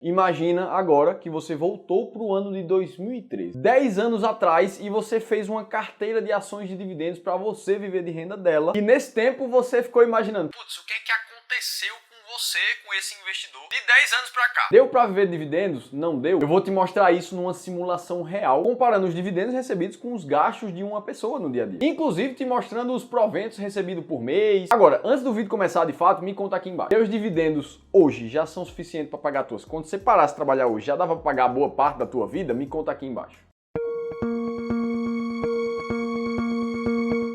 Imagina agora que você voltou para o ano de 2013, 10 anos atrás, e você fez uma carteira de ações de dividendos para você viver de renda dela. E nesse tempo você ficou imaginando, putz, o que é que aconteceu com você, com esse investidor, de 10 anos para cá? Deu para viver de dividendos? Não deu? Eu vou te mostrar isso numa simulação real, comparando os dividendos recebidos com os gastos de uma pessoa no dia a dia. Inclusive te mostrando os proventos recebidos por mês. Agora, antes do vídeo começar de fato, me conta aqui embaixo. Teus dividendos hoje já são suficientes para pagar tuas contas? Se você parasse de trabalhar hoje, já dava para pagar boa parte da tua vida? Me conta aqui embaixo.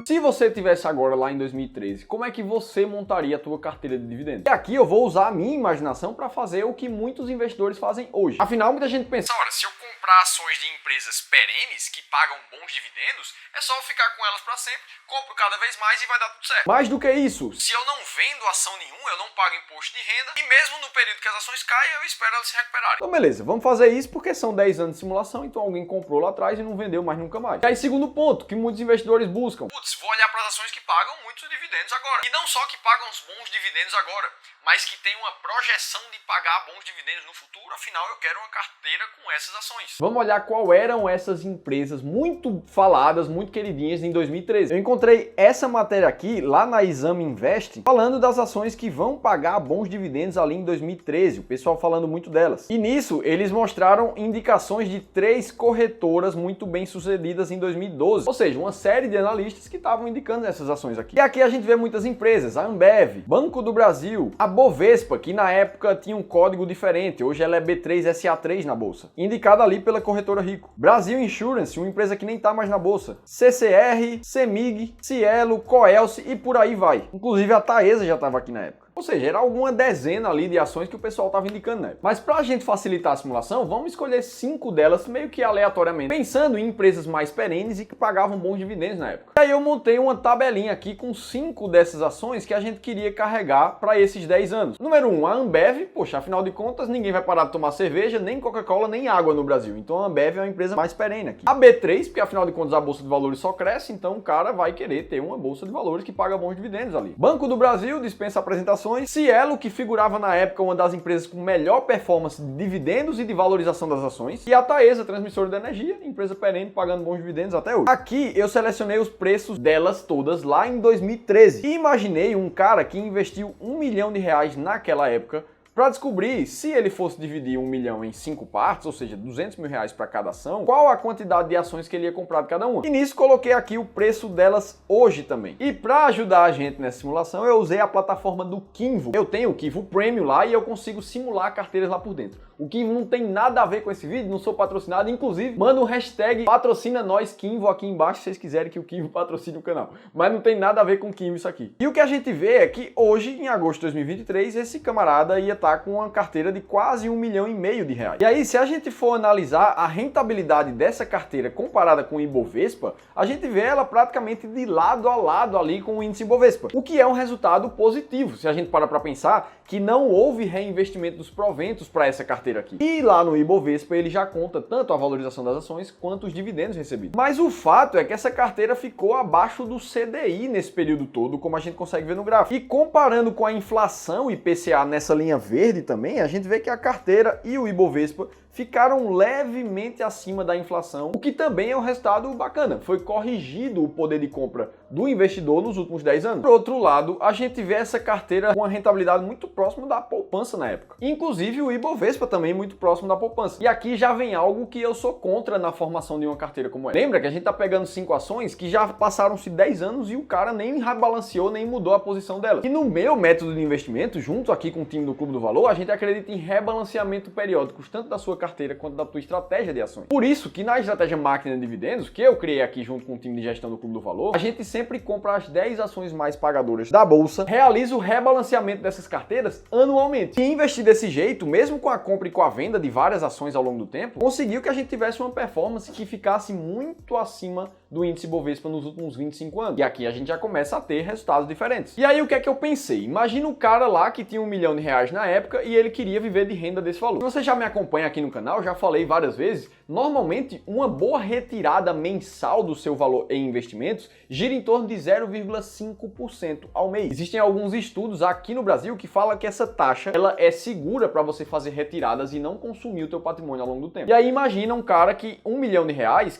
Se você tivesse agora lá em 2013, como é que você montaria a tua carteira de dividendos? E aqui eu vou usar a minha imaginação para fazer o que muitos investidores fazem hoje. Afinal, muita gente pensa, ora, se eu comprar ações de empresas perenes que pagam bons dividendos, é só eu ficar com elas para sempre, compro cada vez mais e vai dar tudo certo. Mais do que isso, se eu não vendo ação nenhuma, eu não pago imposto de renda e mesmo no período que as ações caem, eu espero elas se recuperarem. Então beleza, vamos fazer isso porque são 10 anos de simulação, então alguém comprou lá atrás e não vendeu mais nunca mais. E aí, segundo ponto, que muitos investidores buscam. Putz, vou olhar para as ações que pagam muitos dividendos agora. E não só que pagam os bons dividendos agora, mas que tem uma projeção de pagar bons dividendos no futuro, afinal eu quero uma carteira com essas ações. Vamos olhar qual eram essas empresas muito faladas, muito queridinhas em 2013. Eu encontrei essa matéria aqui, lá na Exame Invest, falando das ações que vão pagar bons dividendos ali em 2013, o pessoal falando muito delas. E nisso, eles mostraram indicações de 3 corretoras muito bem sucedidas em 2012, ou seja, uma série de analistas que estavam indicando essas ações aqui. E aqui a gente vê muitas empresas, a Ambev, Banco do Brasil, a Bovespa, que na época tinha um código diferente, hoje ela é B3SA3 na bolsa, indicada ali pela corretora Rico. Brasil Insurance, uma empresa que nem tá mais na bolsa. CCR, CEMIG, Cielo, Coelce e por aí vai. Inclusive a Taesa já estava aqui na época. Ou seja, era alguma dezena ali de ações que o pessoal estava indicando na época. Mas para a gente facilitar a simulação, vamos escolher 5 delas meio que aleatoriamente, pensando em empresas mais perenes e que pagavam bons dividendos na época. E aí eu montei uma tabelinha aqui com 5 dessas ações que a gente queria carregar para esses 10 anos. Número 1, a Ambev. Poxa, afinal de contas, ninguém vai parar de tomar cerveja, nem Coca-Cola, nem água no Brasil. Então a Ambev é uma empresa mais perene aqui. A B3, porque afinal de contas a Bolsa de Valores só cresce, então o cara vai querer ter uma Bolsa de Valores que paga bons dividendos ali. Banco do Brasil, dispensa apresentações. Cielo, que figurava na época uma das empresas com melhor performance de dividendos e de valorização das ações. E a Taesa, transmissora de energia, empresa perene, pagando bons dividendos até hoje. Aqui eu selecionei os preços delas todas lá em 2013. E imaginei um cara que investiu R$1 milhão naquela época para descobrir se ele fosse dividir 1 milhão em 5 partes, ou seja, R$200 mil para cada ação, qual a quantidade de ações que ele ia comprar de cada uma. E nisso coloquei aqui o preço delas hoje também. E para ajudar a gente nessa simulação, eu usei a plataforma do Kinvo. Eu tenho o Kinvo Premium lá e eu consigo simular carteiras lá por dentro. O Kinvo não tem nada a ver com esse vídeo, não sou patrocinado, inclusive manda o hashtag patrocina nós Kinvo aqui embaixo se vocês quiserem que o Kinvo patrocine o canal. Mas não tem nada a ver com o Kinvo isso aqui. E o que a gente vê é que hoje, em agosto de 2023, esse camarada ia estar com uma carteira de quase R$1,5 milhão de reais. E aí, se a gente for analisar a rentabilidade dessa carteira comparada com o Ibovespa, a gente vê ela praticamente de lado a lado ali com o índice Ibovespa, o que é um resultado positivo, se a gente para pensar que não houve reinvestimento dos proventos para essa carteira aqui. E lá no Ibovespa ele já conta tanto a valorização das ações quanto os dividendos recebidos. Mas o fato é que essa carteira ficou abaixo do CDI nesse período todo, como a gente consegue ver no gráfico. E comparando com a inflação IPCA nessa linha verde também, a gente vê que a carteira e o Ibovespa ficaram levemente acima da inflação, o que também é um resultado bacana. Foi corrigido o poder de compra do investidor nos últimos 10 anos. Por outro lado, a gente vê essa carteira com uma rentabilidade muito próxima da poupança na época. Inclusive o Ibovespa também muito próximo da poupança. E aqui já vem algo que eu sou contra na formação de uma carteira como essa. Lembra que a gente tá pegando 5 ações que já passaram-se 10 anos e o cara nem rebalanceou, nem mudou a posição delas. E no meu método de investimento, junto aqui com o time do Clube do Valor, a gente acredita em rebalanceamento periódico, tanto da sua carteira quanto da tua estratégia de ações. Por isso que na estratégia máquina de dividendos, que eu criei aqui junto com o time de gestão do Clube do Valor, a gente sempre compra as 10 ações mais pagadoras da bolsa, realiza o rebalanceamento dessas carteiras anualmente. E investir desse jeito, mesmo com a compra e com a venda de várias ações ao longo do tempo, conseguiu que a gente tivesse uma performance que ficasse muito acima do índice Bovespa nos últimos 25 anos. E aqui a gente já começa a ter resultados diferentes. E aí o que é que eu pensei? Imagina um cara lá que tinha R$1 milhão na época e ele queria viver de renda desse valor. Se você já me acompanha aqui no canal, já falei várias vezes, normalmente uma boa retirada mensal do seu valor em investimentos gira em torno de 0,5% ao mês. Existem alguns estudos aqui no Brasil que falam que essa taxa ela é segura para você fazer retiradas e não consumir o teu patrimônio ao longo do tempo. E aí imagina um cara que R$1 milhão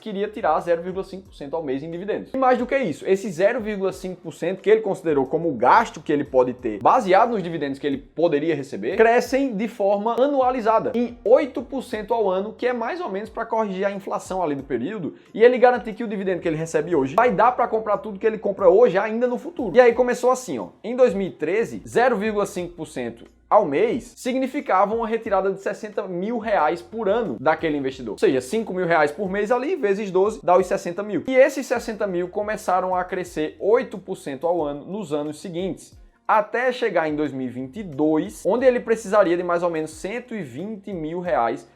queria tirar 0,5% ao mês em dividendos. E mais do que isso, esse 0,5% que ele considerou como o gasto que ele pode ter, baseado nos dividendos que ele poderia receber, crescem de forma anualizada, em 8% ao ano, que é mais ou menos para corrigir a inflação ali do período, e ele garantir que o dividendo que ele recebe hoje vai dar para comprar tudo que ele compra hoje ainda no futuro. E aí começou assim, ó, em 2013, 0,5% ao mês significava uma retirada de R$60 mil por ano daquele investidor. Ou seja, R$5 mil por mês ali, vezes 12, dá os 60 mil. E esses 60 mil começaram a crescer 8% ao ano nos anos seguintes, até chegar em 2022, onde ele precisaria de mais ou menos R$120 mil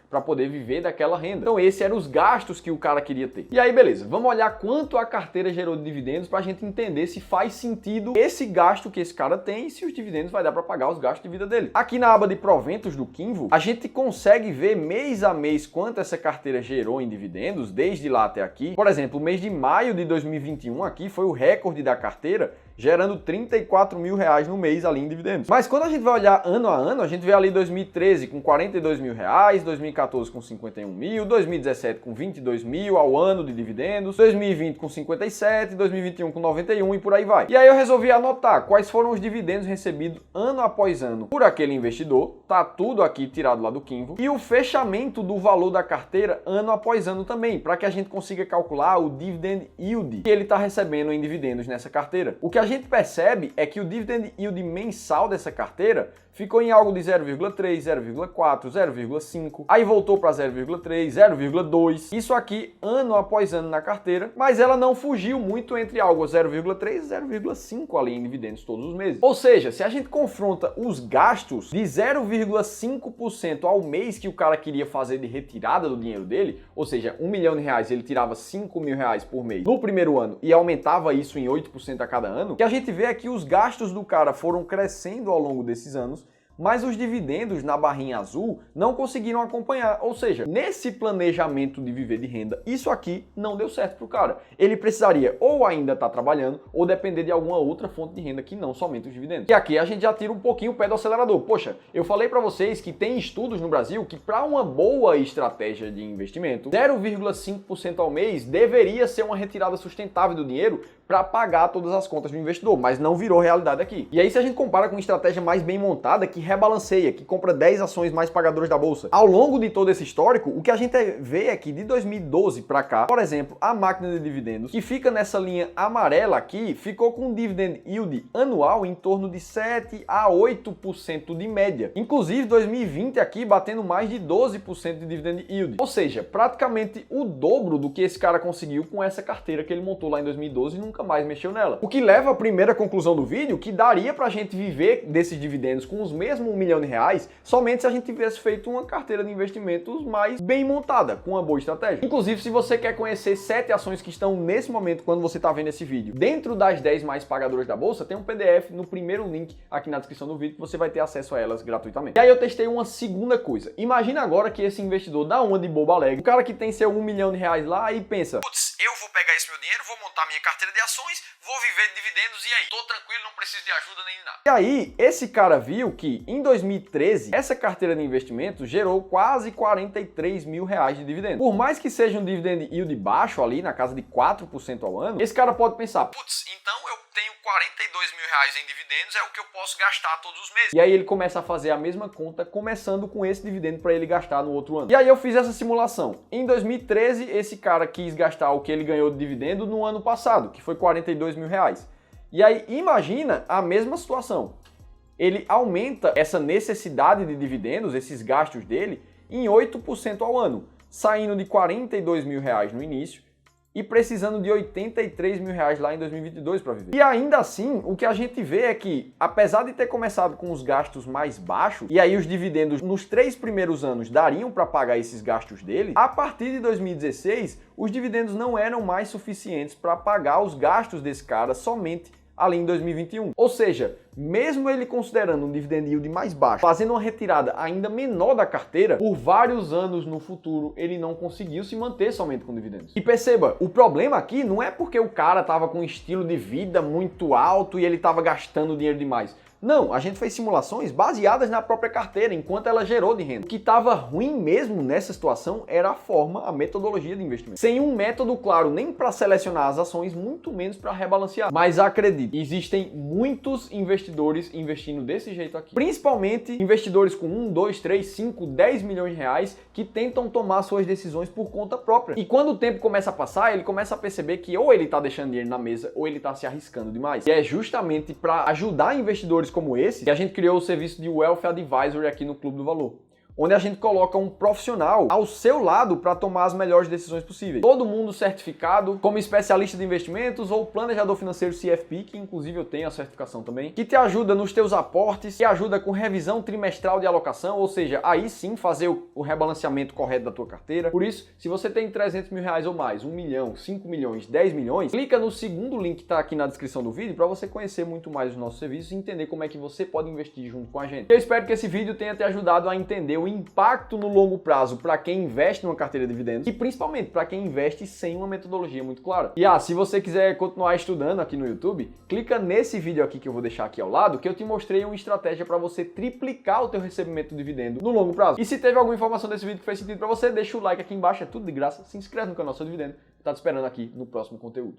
para poder viver daquela renda. Então esses eram os gastos que o cara queria ter. E aí beleza, vamos olhar quanto a carteira gerou de dividendos para a gente entender se faz sentido esse gasto que esse cara tem e se os dividendos vai dar para pagar os gastos de vida dele. Aqui na aba de proventos do Kinvo, a gente consegue ver mês a mês quanto essa carteira gerou em dividendos, desde lá até aqui. Por exemplo, o mês de maio de 2021 aqui foi o recorde da carteira, gerando R$34 mil no mês ali em dividendos. Mas quando a gente vai olhar ano a ano, a gente vê ali 2013 com R$42 mil, 2014 com 51 mil, 2017 com 22 mil ao ano de dividendos, 2020 com 57, 2021 com 91 e por aí vai. E aí eu resolvi anotar quais foram os dividendos recebidos ano após ano por aquele investidor, tá tudo aqui tirado lá do Kinvo, e o fechamento do valor da carteira ano após ano também, para que a gente consiga calcular o dividend yield que ele está recebendo em dividendos nessa carteira. O que a gente percebe é que o dividend yield mensal dessa carteira ficou em algo de 0,3, 0,4, 0,5, aí voltou para 0,3, 0,2, isso aqui ano após ano na carteira, mas ela não fugiu muito entre algo 0,3 e 0,5 ali em dividendos todos os meses. Ou seja, se a gente confronta os gastos de 0,5% ao mês que o cara queria fazer de retirada do dinheiro dele, ou seja, R$1 milhão ele tirava R$5 mil por mês no primeiro ano e aumentava isso em 8% a cada ano, que a gente vê é que os gastos do cara foram crescendo ao longo desses anos, mas os dividendos na barrinha azul não conseguiram acompanhar. Ou seja, nesse planejamento de viver de renda, isso aqui não deu certo pro cara. Ele precisaria ou ainda estar trabalhando ou depender de alguma outra fonte de renda que não somente os dividendos. E aqui a gente já tira um pouquinho o pé do acelerador. Poxa, eu falei para vocês que tem estudos no Brasil que para uma boa estratégia de investimento, 0,5% ao mês deveria ser uma retirada sustentável do dinheiro para pagar todas as contas do investidor, mas não virou realidade aqui. E aí se a gente compara com uma estratégia mais bem montada, que rebalanceia, que compra 10 ações mais pagadoras da bolsa, ao longo de todo esse histórico, o que a gente vê é que de 2012 para cá, por exemplo, a máquina de dividendos, que fica nessa linha amarela aqui, ficou com um dividend yield anual em torno de 7 a 8% de média. Inclusive 2020 aqui batendo mais de 12% de dividend yield. Ou seja, praticamente o dobro do que esse cara conseguiu com essa carteira que ele montou lá em 2012 e nunca mais mexeu nela. O que leva à primeira conclusão do vídeo, que daria pra gente viver desses dividendos com os mesmos R$1 milhão somente se a gente tivesse feito uma carteira de investimentos mais bem montada, com uma boa estratégia. Inclusive, se você quer conhecer 7 ações que estão nesse momento, quando você está vendo esse vídeo, dentro das 10 mais pagadoras da bolsa, tem um PDF no primeiro link aqui na descrição do vídeo que você vai ter acesso a elas gratuitamente. E aí eu testei uma segunda coisa. Imagina agora que esse investidor dá uma de bobo alegre, o cara que tem seu R$1 milhão lá e pensa: putz, eu vou pegar esse meu dinheiro, vou montar minha carteira de ações, vou viver de dividendos e aí? Tô tranquilo, não preciso de ajuda nem nada. E aí, esse cara viu que em 2013, essa carteira de investimentos gerou quase R$43 mil de dividendos. Por mais que seja um dividend yield baixo ali, na casa de 4% ao ano, esse cara pode pensar: putz, então eu tenho R$42 mil em dividendos, é o que eu posso gastar todos os meses. E aí ele começa a fazer a mesma conta, começando com esse dividendo para ele gastar no outro ano. E aí eu fiz essa simulação. Em 2013, esse cara quis gastar o que ele ganhou de dividendo no ano passado, que foi R$42 mil. E aí imagina a mesma situação. Ele aumenta essa necessidade de dividendos, esses gastos dele, em 8% ao ano, saindo de R$42 mil no início e precisando de R$83 mil lá em 2022 para viver. E ainda assim, o que a gente vê é que, apesar de ter começado com os gastos mais baixos, e aí os dividendos nos 3 primeiros anos dariam para pagar esses gastos dele, a partir de 2016, os dividendos não eram mais suficientes para pagar os gastos desse cara somente ali em 2021. Ou seja, mesmo ele considerando um dividend yield mais baixo, fazendo uma retirada ainda menor da carteira, por vários anos no futuro ele não conseguiu se manter somente com dividendos. E perceba, o problema aqui não é porque o cara estava com um estilo de vida muito alto e ele estava gastando dinheiro demais. Não, a gente fez simulações baseadas na própria carteira, enquanto ela gerou de renda. O que estava ruim mesmo nessa situação era a forma, a metodologia de investimento. Sem um método claro nem para selecionar as ações, muito menos para rebalancear. Mas acredite, existem muitos investidores investindo desse jeito aqui. Principalmente investidores com 1, 2, 3, 5, 10 milhões de reais que tentam tomar suas decisões por conta própria. E quando o tempo começa a passar, ele começa a perceber que ou ele está deixando dinheiro na mesa ou ele está se arriscando demais. E é justamente para ajudar investidores como esse que a gente criou o serviço de Wealth Advisory aqui no Clube do Valor, onde a gente coloca um profissional ao seu lado para tomar as melhores decisões possíveis. Todo mundo certificado como especialista de investimentos ou planejador financeiro CFP, que inclusive eu tenho a certificação também, que te ajuda nos teus aportes, que ajuda com revisão trimestral de alocação, ou seja, aí sim fazer o rebalanceamento correto da tua carteira. Por isso, se você tem 300 mil reais ou mais, 1 milhão, 5 milhões, 10 milhões, clica no segundo link que está aqui na descrição do vídeo para você conhecer muito mais os nossos serviços e entender como é que você pode investir junto com a gente. Eu espero que esse vídeo tenha te ajudado a entender o impacto no longo prazo para quem investe numa carteira de dividendos e principalmente para quem investe sem uma metodologia muito clara. E se você quiser continuar estudando aqui no YouTube, clica nesse vídeo aqui que eu vou deixar aqui ao lado, que eu te mostrei uma estratégia para você triplicar o teu recebimento de dividendo no longo prazo. E se teve alguma informação desse vídeo que fez sentido para você, deixa o like aqui embaixo, é tudo de graça, se inscreve no canal Seu Dividendo, tá te esperando aqui no próximo conteúdo.